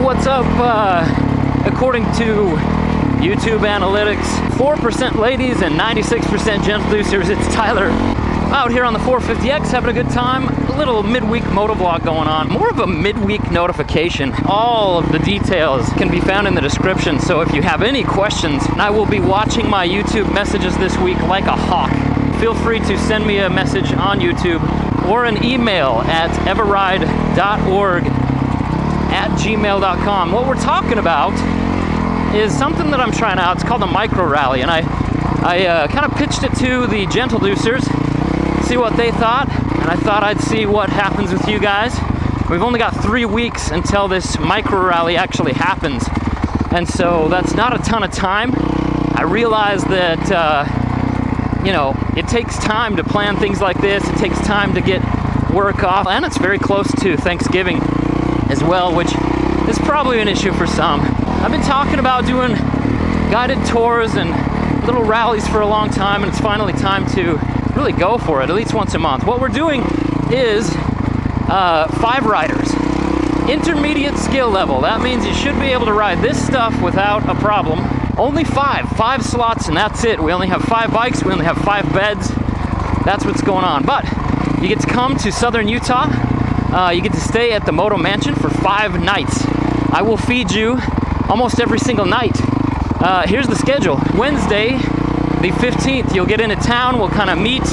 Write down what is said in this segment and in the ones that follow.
what's up? According to YouTube analytics, 4% ladies and 96% gentleducers. It's Tyler out here on the 450X having a good time. A little midweek motovlog going on. More of a midweek notification. All of the details can be found in the description. So if you have any questions, I will be watching my YouTube messages this week like a hawk. Feel free to send me a message on YouTube or an email at eveRide.org@gmail.com. What we're talking about is something that I'm trying out. It's called a micro rally, and I kind of pitched it to the gentleducers, see what they thought, and I thought I'd see what happens with you guys. We've only got 3 weeks until this micro rally actually happens, and so that's not a ton of time. I realize that you know, it takes time to plan things like this. It takes time to get work off, and it's very close to Thanksgiving as well, which is probably an issue for some. I've been talking about doing guided tours and little rallies for a long time, and it's finally time to really go for it, at least once a month. What we're doing is 5 riders, intermediate skill level. That means you should be able to ride this stuff without a problem. Only 5 slots, and that's it. We only have 5 bikes, we only have 5 beds. That's what's going on. But you get to come to southern Utah. You get to stay at the Moto Mansion for 5 nights. I will feed you almost every single night. Here's the schedule. Wednesday, the 15th, you'll get into town. We'll kind of meet.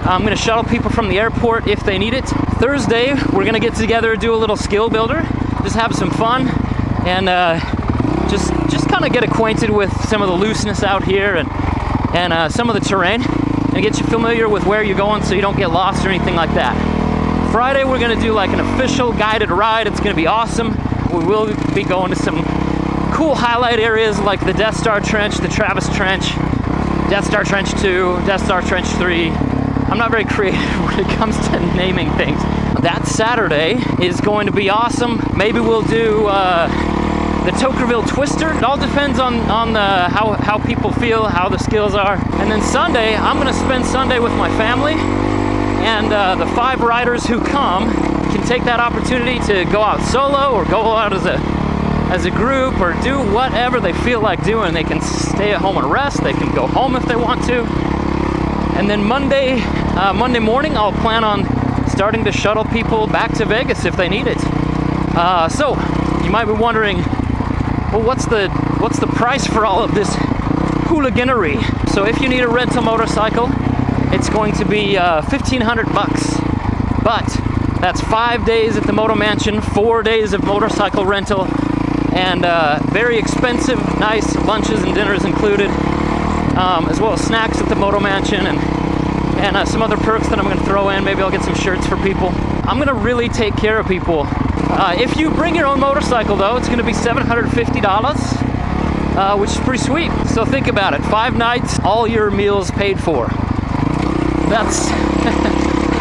I'm going to shuttle people from the airport if they need it. Thursday, we're going to get together, do a little skill builder, just have some fun, and just kind of get acquainted with some of the looseness out here and some of the terrain, and get you familiar with where you're going so you don't get lost or anything like that. Friday, we're going to do like an official guided ride. It's going to be awesome. We will be going to some cool highlight areas like the Death Star Trench, the Travis Trench, Death Star Trench 2, Death Star Trench 3. I'm not very creative when it comes to naming things. That Saturday is going to be awesome. Maybe we'll do the Tokerville Twister. It all depends on how people feel, how the skills are. And then Sunday, I'm gonna spend Sunday with my family, and the 5 riders who come can take that opportunity to go out solo or go out as a group or do whatever they feel like doing. They can stay at home and rest. They can go home if they want to. And then Monday morning, I'll plan on starting to shuttle people back to Vegas if they need it. So you might be wondering, well, what's the price for all of this hooliganery? So if you need a rental motorcycle, it's going to be $1,500. But that's 5 days at the Moto Mansion, 4 days of motorcycle rental, and very expensive, nice lunches and dinners included, as well as snacks at the Moto Mansion, and some other perks that I'm going to throw in. Maybe I'll get some shirts for people. I'm going to really take care of people. If you bring your own motorcycle, though, it's going to be $750, which is pretty sweet. So think about it. 5 nights, all your meals paid for. That's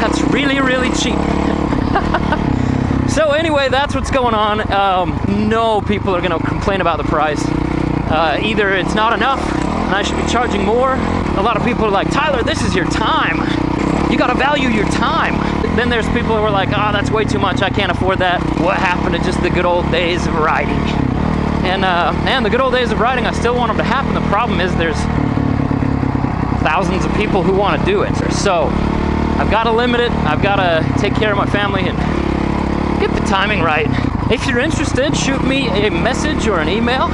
that's really, really cheap. So anyway, that's what's going on. No people are going to complain about the price. Either it's not enough and I should be charging more. A lot of people are like, Tyler, this is your time. You got to value your time. Then there's people who are like, oh, that's way too much. I can't afford that. What happened to just the good old days of riding? And the good old days of riding, I still want them to happen. The problem is there's thousands of people who want to do it. So I've got to limit it. I've got to take care of my family and get the timing right. If you're interested, shoot me a message or an email,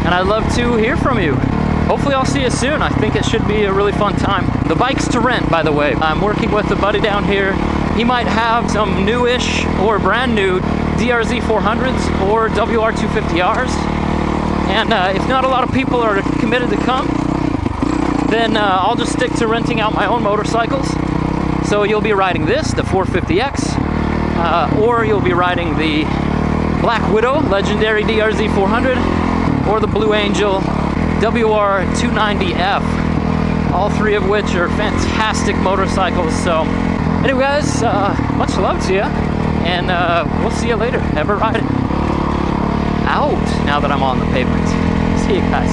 and I'd love to hear from you. Hopefully I'll see you soon. I think it should be a really fun time. The bike's to rent, by the way. I'm working with a buddy down here. He might have some newish or brand new DRZ 400s or WR 250Rs. And if not a lot of people are committed to come, then I'll just stick to renting out my own motorcycles. So you'll be riding this, the 450X, or you'll be riding the Black Widow legendary DRZ 400, or the Blue Angel WR 290F, all 3 of which are fantastic motorcycles. So anyway, guys, much love to you, and we'll see you later. eveRide out now that I'm on the pavement. See you guys.